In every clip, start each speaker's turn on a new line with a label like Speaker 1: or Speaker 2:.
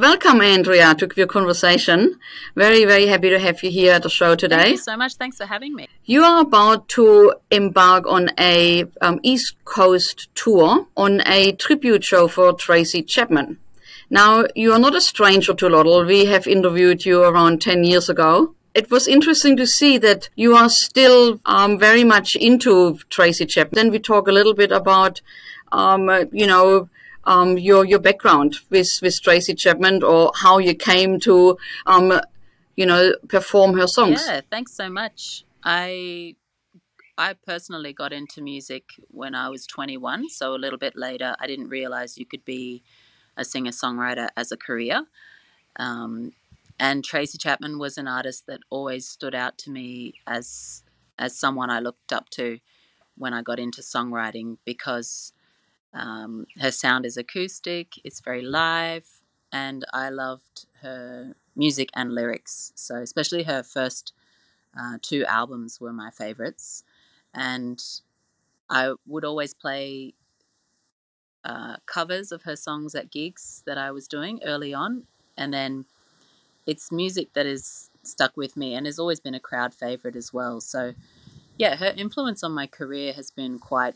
Speaker 1: Welcome, Andrea, to your conversation. Very, very happy to have you here at the show today.
Speaker 2: Thank you so much. Thanks for having me.
Speaker 1: You are about to embark on a East Coast tour on a tribute show for Tracy Chapman. Now, you are not a stranger to LOTL. We have interviewed you around 10 years ago. It was interesting to see that you are still very much into Tracy Chapman. Then we talk a little bit about, your background with Tracy Chapman, or how you came to, perform her songs.
Speaker 2: Yeah, thanks so much. I personally got into music when I was 21, so a little bit later. I didn't realize you could be a singer-songwriter as a career. And Tracy Chapman was an artist that always stood out to me as someone I looked up to when I got into songwriting, because her sound is acoustic, it's very live, and I loved her music and lyrics. So especially her first two albums were my favorites, and I would always play covers of her songs at gigs that I was doing early on, and then it's music that is stuck with me and has always been a crowd favorite as well. So yeah, her influence on my career has been quite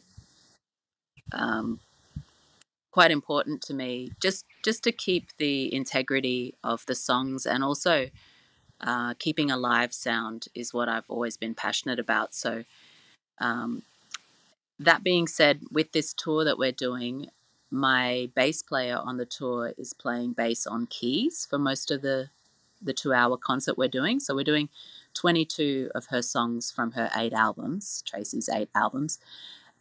Speaker 2: important to me, just to keep the integrity of the songs, and also keeping a live sound is what I've always been passionate about. So that being said, with this tour that we're doing, my bass player on the tour is playing bass on keys for most of the 2-hour concert we're doing. So we're doing 22 of her songs from her 8 albums, Tracy's 8 albums,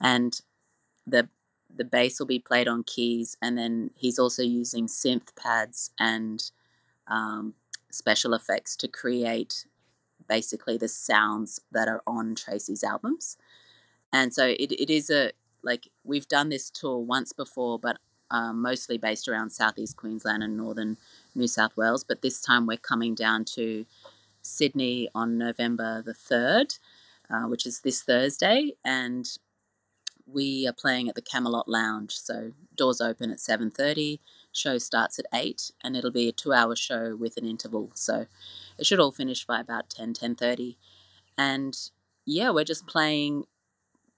Speaker 2: and the bass will be played on keys, and then he's also using synth pads and special effects to create basically the sounds that are on Tracy's albums. And so it is we've done this tour once before, but mostly based around Southeast Queensland and northern New South Wales. But this time we're coming down to Sydney on November the 3rd, which is this Thursday, and we are playing at the Camelot Lounge. So doors open at 7:30, show starts at 8, and it'll be a 2-hour show with an interval. So it should all finish by about 10:30. And yeah, we're just playing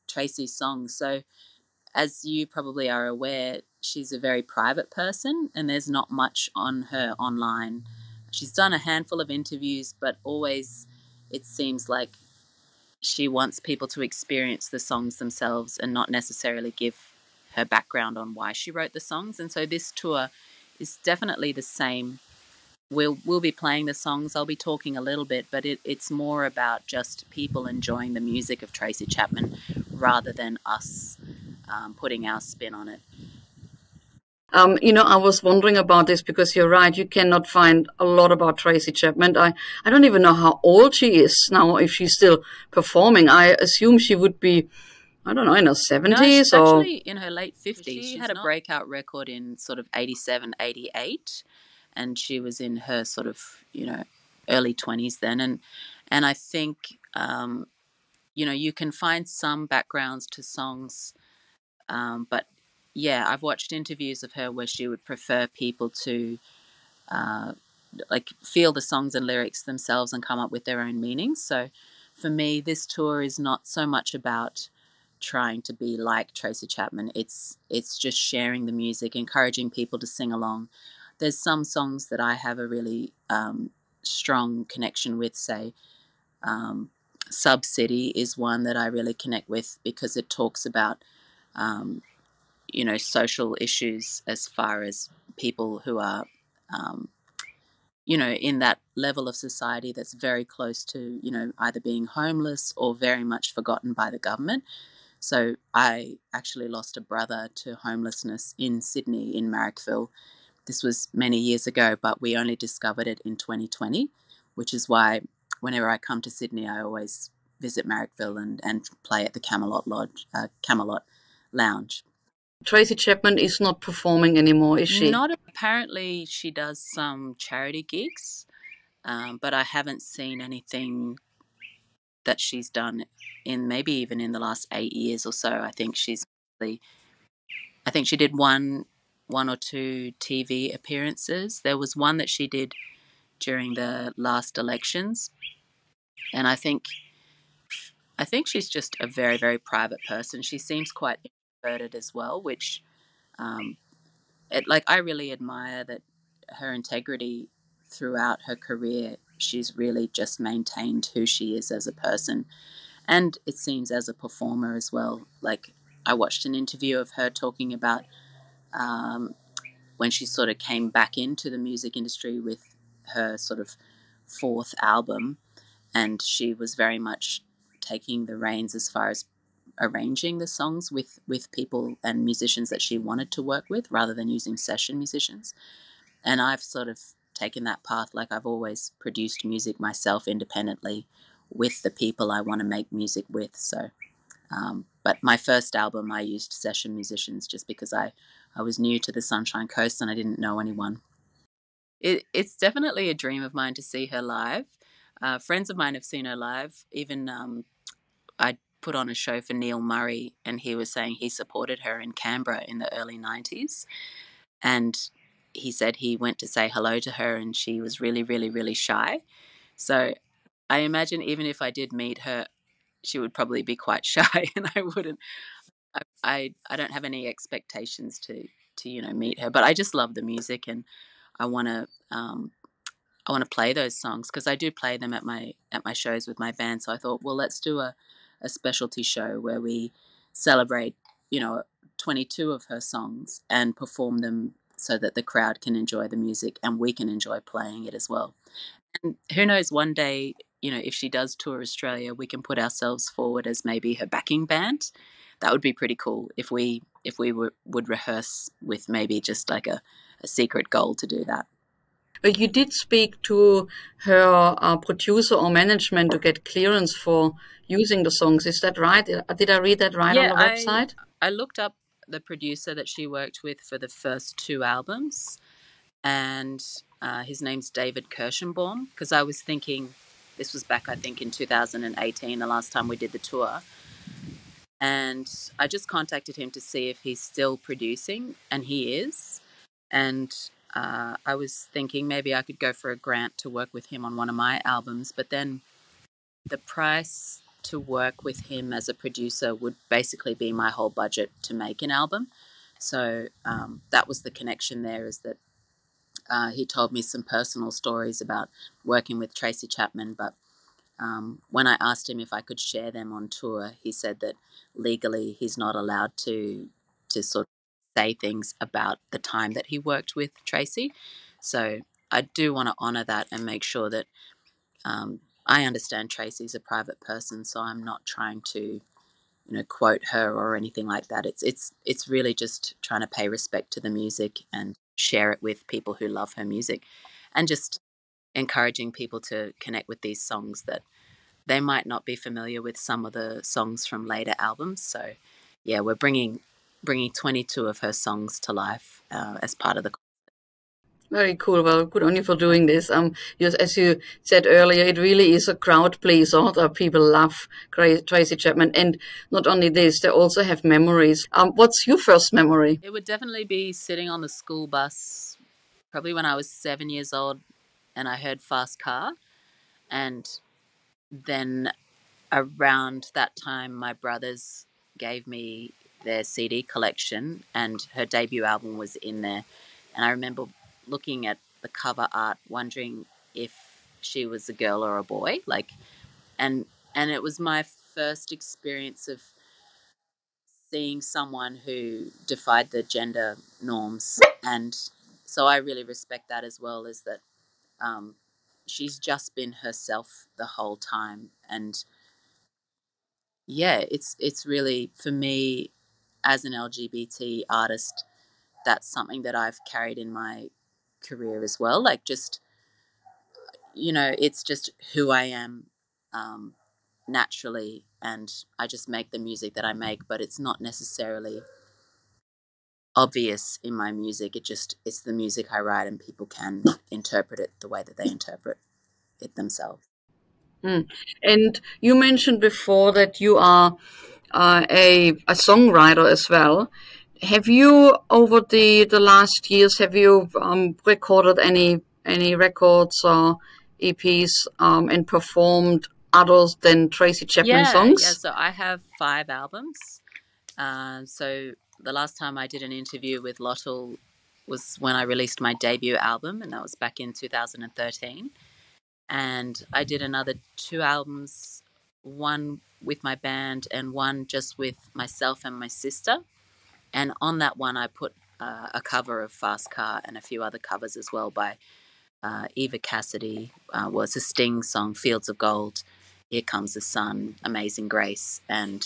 Speaker 2: Tracy's songs. So as you probably are aware, she's a very private person, and there's not much on her online. She's done a handful of interviews, but always it seems like she wants people to experience the songs themselves and not necessarily give her background on why she wrote the songs. And so this tour is definitely the same. We'll be playing the songs. I'll be talking a little bit, but it's more about just people enjoying the music of Tracy Chapman rather than us putting our spin on it.
Speaker 1: I was wondering about this because you're right. You cannot find a lot about Tracy Chapman. I don't even know how old she is now, if she's still performing. I assume she would be, I don't know, in her 70s.
Speaker 2: No, she's actually in her late 50s. She had a breakout record in sort of 87, 88, and she was in her sort of, early 20s then. And I think, you can find some backgrounds to songs, but yeah, I've watched interviews of her where she would prefer people to feel the songs and lyrics themselves and come up with their own meanings. So for me, this tour is not so much about trying to be like Tracy Chapman. It's just sharing the music, encouraging people to sing along. There's some songs that I have a really strong connection with, say Sub City is one that I really connect with because it talks about social issues as far as people who are, in that level of society that's very close to, either being homeless or very much forgotten by the government. So I actually lost a brother to homelessness in Sydney, in Marrickville. This was many years ago, but we only discovered it in 2020, which is why whenever I come to Sydney, I always visit Marrickville and play at the Camelot Lounge.
Speaker 1: Tracy Chapman is not performing anymore, is she?
Speaker 2: Not apparently. She does some charity gigs, but I haven't seen anything that she's done in maybe even in the last 8 years or so. I think she did one one or two TV appearances. There was one that she did during the last elections, and I think she's just a very, very private person. She seems quite introverted as well, which um, I really admire that her integrity throughout her career. She's really just maintained who she is as a person, and it seems as a performer as well. Like, I watched an interview of her talking about um, when she sort of came back into the music industry with her sort of fourth album, and she was very much taking the reins as far as arranging the songs with people and musicians that she wanted to work with rather than using session musicians. And I've sort of taken that path. Like, I've always produced music myself independently with the people I want to make music with. So but my first album, I used session musicians just because I was new to the Sunshine Coast and I didn't know anyone. It's definitely a dream of mine to see her live. Friends of mine have seen her live. Even I put on a show for Neil Murray, and he was saying he supported her in Canberra in the early 90s. And he said he went to say hello to her, and she was really, really, really shy. So I imagine even if I did meet her, she would probably be quite shy, and I wouldn't. I don't have any expectations to meet her, but I just love the music, and I want to I want to play those songs because I do play them at my shows with my band. So I thought, well, let's do a specialty show where we celebrate 22 of her songs and perform them so that the crowd can enjoy the music and we can enjoy playing it as well. And who knows, one day, if she does tour Australia, we can put ourselves forward as maybe her backing band. That would be pretty cool if we would rehearse with maybe just like a secret goal to do that.
Speaker 1: But you did speak to her producer or management to get clearance for using the songs. Is that right? Did I read that right on
Speaker 2: Yeah,
Speaker 1: the website?
Speaker 2: I looked up the producer that she worked with for the first two albums, and his name's David Kirschenbaum, because I was thinking this was back, I think, in 2018, the last time we did the tour. And I just contacted him to see if he's still producing, and he is. And I was thinking maybe I could go for a grant to work with him on one of my albums, but then the price to work with him as a producer would basically be my whole budget to make an album. So that was the connection there, is that he told me some personal stories about working with Tracy Chapman, but when I asked him if I could share them on tour, he said that legally he's not allowed to sort of say things about the time that he worked with Tracy. So I do want to honour that and make sure that I understand Tracy's a private person, so I'm not trying to quote her or anything like that. It's really just trying to pay respect to the music and share it with people who love her music, and just encouraging people to connect with these songs that they might not be familiar with some of the songs from later albums. So yeah, we're bringing 22 of her songs to life as part of the.
Speaker 1: Very cool. Well, good on you for doing this. Yes, as you said earlier, it really is a crowd pleaser. People love Tracy Chapman, and not only this, they also have memories. What's your first memory?
Speaker 2: It would definitely be sitting on the school bus, probably when I was 7 years old, and I heard Fast Car, and then around that time, my brothers gave me their CD collection, and her debut album was in there. And I remember looking at the cover art, wondering if she was a girl or a boy. And it was my first experience of seeing someone who defied the gender norms, and so I really respect that as well. Is that she's just been herself the whole time, and yeah, it's really, for me as an LGBT artist, that's something that I've carried in my career as well. Like, just it's just who I am naturally, and I just make the music that I make, but it's not necessarily obvious in my music. It's the music I write, and people can interpret it the way that they interpret it themselves.
Speaker 1: Mm. And you mentioned before that you are a songwriter as well. Have you, over the last years, have you recorded any records or EPs and performed others than Tracy Chapman
Speaker 2: Yeah.
Speaker 1: songs?
Speaker 2: So I have 5 albums. So the last time I did an interview with LOTL was when I released my debut album, and that was back in 2013. And I did another 2 albums, one with my band and one just with myself and my sister. And on that one, I put a cover of Fast Car and a few other covers as well by Eva Cassidy. Was a Sting song, Fields of Gold, Here Comes the Sun, Amazing Grace, and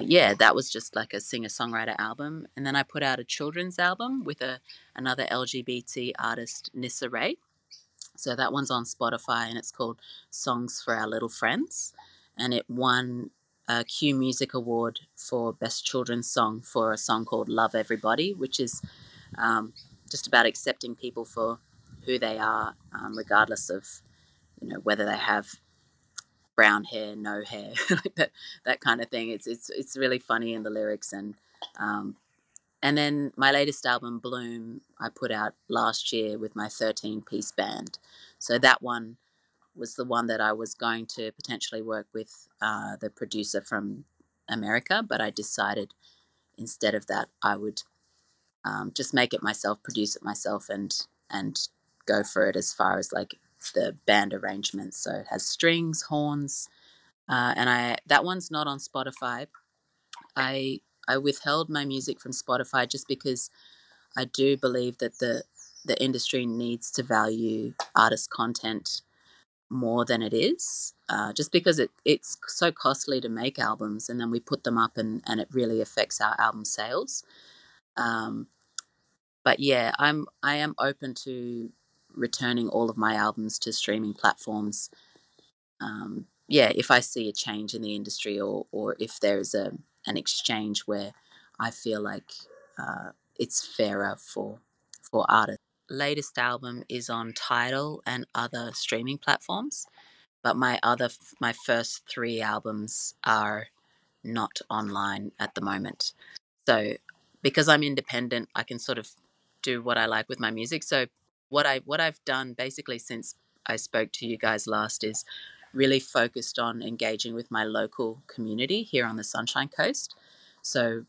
Speaker 2: yeah, that was just like a singer-songwriter album. And then I put out a children's album with another LGBT artist, Nissa Ray. So that one's on Spotify, and it's called Songs for Our Little Friends. And it won a Q Music Award for Best Children's Song for a song called Love Everybody, which is um, just about accepting people for who they are, regardless of whether they have brown hair, no hair, like that kind of thing. It's really funny in the lyrics. Um, and then my latest album, Bloom, I put out last year with my 13-piece band. So that one was the one that I was going to potentially work with the producer from America, but I decided instead of that I would just make it myself, produce it myself, and go for it as far as like the band arrangements. So it has strings, horns, and that one's not on Spotify. I withheld my music from Spotify just because I do believe that the industry needs to value artist content more than it is, just because it's so costly to make albums, and then we put them up, and it really affects our album sales. Um, but yeah, I am open to returning all of my albums to streaming platforms. Yeah, if I see a change in the industry, or if there's an exchange where I feel like it's fairer for artists. Latest album is on Tidal and other streaming platforms, but my first 3 albums are not online at the moment. So because I'm independent, I can sort of do what I like with my music. So what I've done basically since I spoke to you guys last is really focused on engaging with my local community here on the Sunshine Coast. So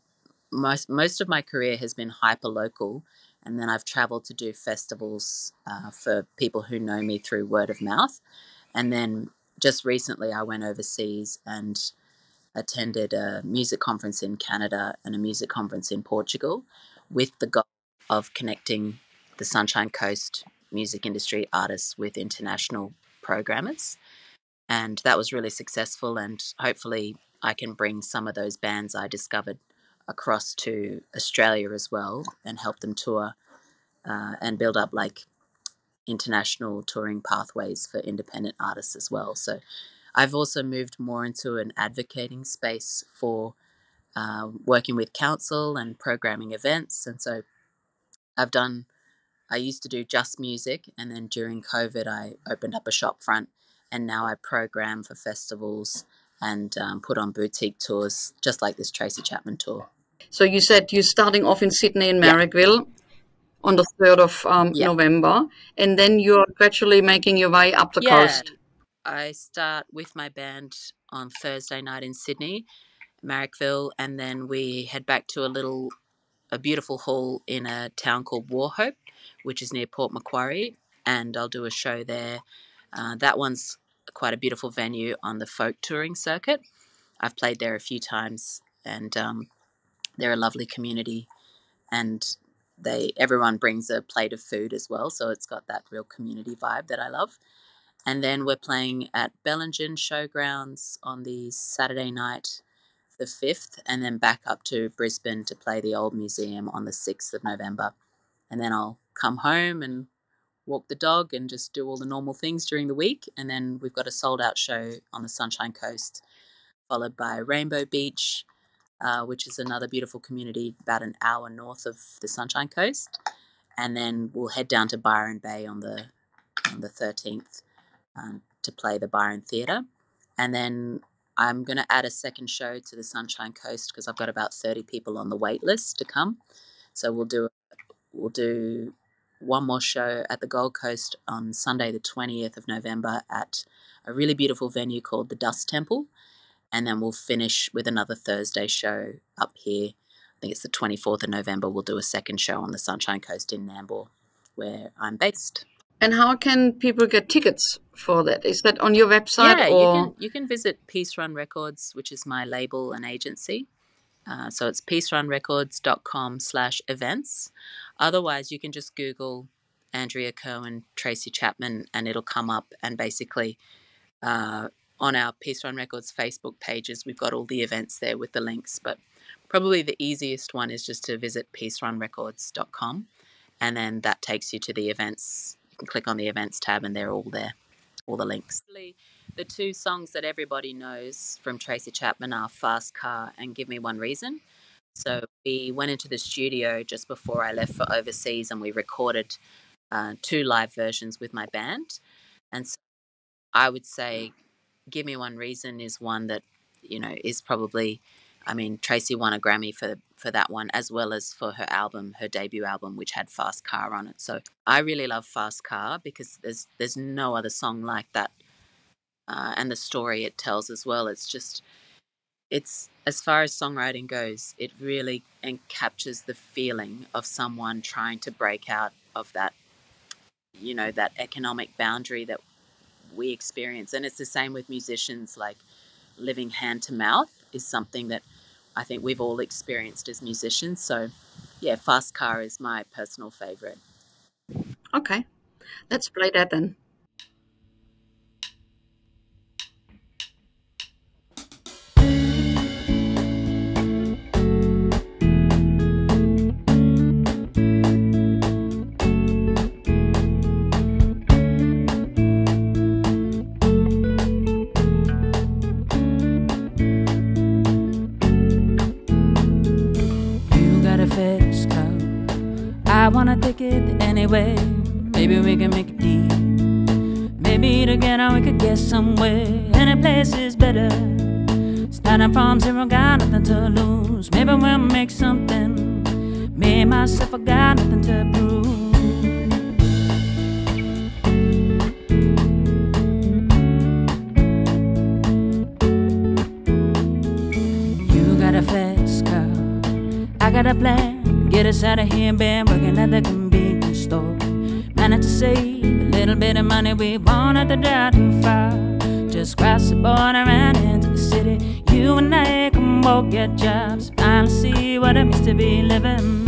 Speaker 2: most of my career has been hyper local, and then I've traveled to do festivals for people who know me through word of mouth. And then just recently I went overseas and attended a music conference in Canada and a music conference in Portugal with the goal of connecting the Sunshine Coast music industry artists with international programmers. And that was really successful. And hopefully, I can bring some of those bands I discovered across to Australia as well and help them tour and build up like international touring pathways for independent artists as well. So I've also moved more into an advocating space for working with council and programming events. And so I used to do just music, and then during COVID, I opened up a shop front, and now I program for festivals and put on boutique tours, just like this Tracy Chapman tour.
Speaker 1: So you said you're starting off in Sydney and
Speaker 2: Yeah,
Speaker 1: Marrickville on the 3rd of
Speaker 2: yeah,
Speaker 1: November, and then you're gradually making your way up the
Speaker 2: yeah.
Speaker 1: coast.
Speaker 2: I start with my band on Thursday night in Sydney, Marrickville, and then we head back to a beautiful hall in a town called Wauchope, which is near Port Macquarie, and I'll do a show there. That one's quite a beautiful venue on the folk touring circuit. I've played there a few times, and they're a lovely community, and everyone brings a plate of food as well, so it's got that real community vibe that I love. And then we're playing at Bellingen Showgrounds on the Saturday night, the 5th, and then back up to Brisbane to play the Old Museum on the 6th of November. And then I'll come home and walk the dog and just do all the normal things during the week. And then we've got a sold out show on the Sunshine Coast, followed by Rainbow Beach, which is another beautiful community about an hour north of the Sunshine Coast. And then we'll head down to Byron Bay on the 13th to play the Byron Theatre. And then I'm going to add a second show to the Sunshine Coast because I've got about 30 people on the wait list to come. So we'll do one more show at the Gold Coast on Sunday the 20th of November at a really beautiful venue called the Dust Temple, and then we'll finish with another Thursday show up here. I think it's the 24th of November. We'll do a second show on the Sunshine Coast in Nambour, where I'm based.
Speaker 1: And how can people get tickets for that? Is that on your website?
Speaker 2: Yeah,
Speaker 1: or
Speaker 2: you can visit Peace Run Records, which is my label and agency. So it's peacerunrecords.com/events. Otherwise, you can just Google Andrea Kirwin, Tracy Chapman, and it'll come up. And basically, on our Peace Run Records Facebook pages, we've got all the events there with the links. But probably the easiest one is just to visit peacerunrecords.com, and then that takes you to the events. You can click on the events tab, and they're all there, all the links. The two songs that everybody knows from Tracy Chapman are Fast Car and Give Me One Reason. So we went into the studio just before I left for overseas, and we recorded 2 live versions with my band. And so I would say Give Me One Reason is one that, is probably, Tracy won a Grammy for that one, as well as for her debut album, which had Fast Car on it. So I really love Fast Car because there's no other song like that. And the story it tells as well. It's as far as songwriting goes, it really captures the feeling of someone trying to break out of that, that economic boundary that we experience. And it's the same with musicians. Like, living hand to mouth is something that I think we've all experienced as musicians. So yeah, Fast Car is my personal favorite.
Speaker 1: Okay, let's play that then.
Speaker 3: I wanna take it anyway. Maybe we can make a deal. Maybe together we could get somewhere. Any place is better. Starting from zero, got nothing to lose. Maybe we'll make something. Me and myself, I got nothing to prove. You got a fast car, I got a plan. Get us out of here, been working at the convenience store. Managed to save a little bit of money, we won't have to drive too far. Just cross the border and into the city. You and I can both get jobs, finally see what it means to be living.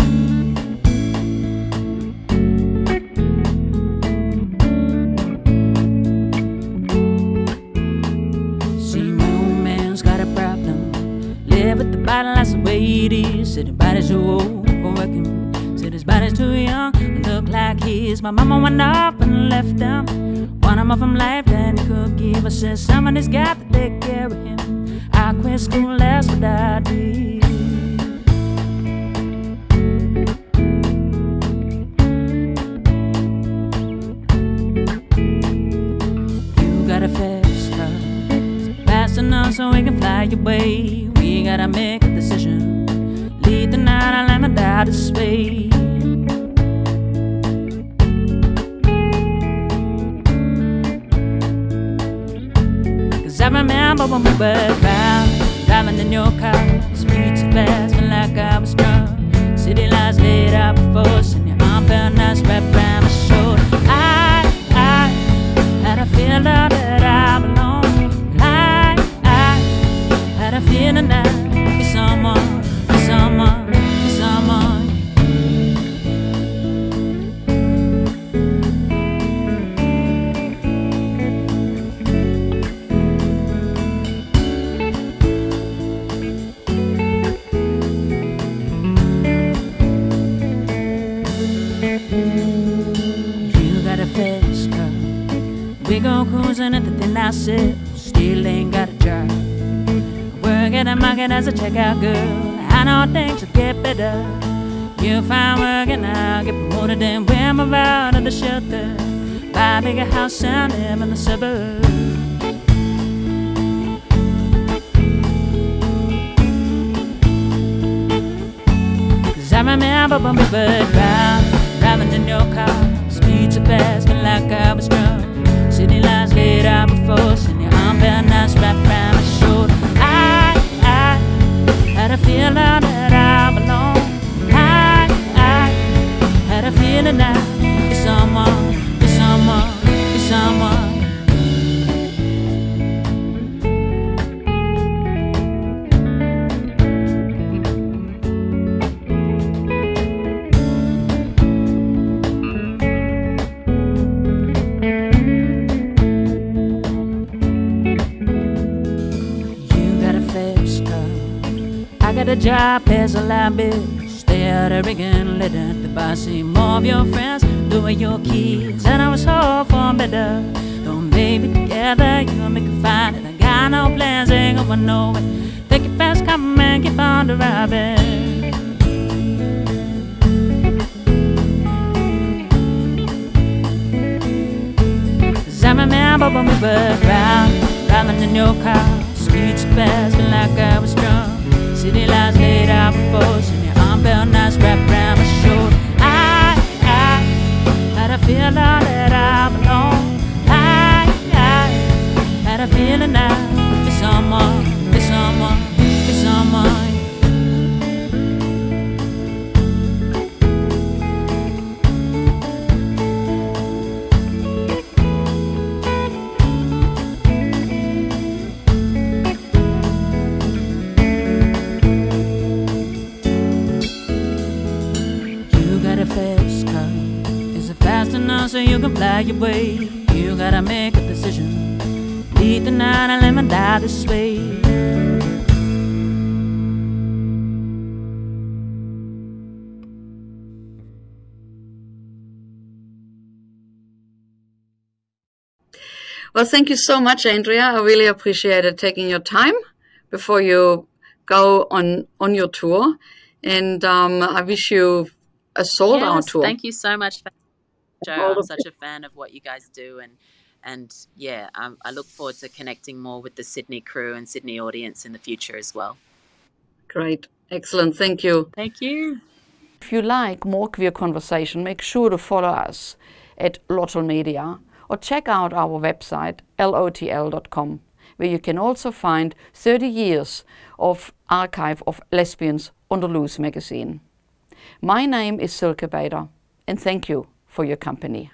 Speaker 3: See, my old man's got a problem. Live with the bottle, that's the way it is. Said the body's too old for working. Said his body's too young, look like his. My mama went off and left him. Want him off from life, then he could give us. Said somebody's got to take care of him. I quit school, that's what I did. You got a fast car, fast enough so we can fly away. We gotta make a decision. Leave the night, I'll let me die this way. Cause I remember when we were around, driving in your car, speed so fast, felt like I was drunk. City lights laid out before us, and your arm felt nice wrapped around my shoulder. I had a feeling that I belong. I had a feeling that I'd be someone. You got a fast car, we go cruising at the thing I said. Still ain't got a job. Work at the market as a checkout girl. I know things will get better. You'll find work and I'll get promoted, and we'll move out of the shelter. Buy a bigger house and live in the suburbs. 'Cause I remember when we were driving in your car, speed so fast, felt like I was drunk. City lights laid out before us, and your arm felt nice wrapped around my shoulder. I had a feeling that I belong. I had a feeling that for someone, for someone, for someone. I got a job as a lab bitch. Stay out of Riggin, let at the bar, see more of your friends, doing your keys. And I was hoping for better. Don't maybe together, you gon' make it fine. And I got no plans, ain't going nowhere. Take it fast, come and keep on driving. 'Cause I remember when we were driving in your car, speed so fast, felt like I was drunk. City lights laid out before us, and your arm felt nice wrapped around my shoulder. I had a feeling that I belong. I had a feeling that for someone, for someone, for someone. Fast car, is it fast enough so you can fly your way? You gotta make a decision, lead the night and let me die this way.
Speaker 1: Well, thank you so much, Andrea. I really appreciated taking your time before you go on your tour. And I wish you a sold-out tour.
Speaker 2: Thank you so much for the show. I'm such a fan of what you guys do, and yeah, I look forward to connecting more with the Sydney crew and Sydney audience in the future as well.
Speaker 1: Great, excellent, thank you.
Speaker 2: Thank you.
Speaker 1: If you like more queer conversation, make sure to follow us at LOTL Media or check out our website LOTL.com, where you can also find 30 years of archive of Lesbians on the Loose magazine. My name is Silke Bader, and thank you for your company.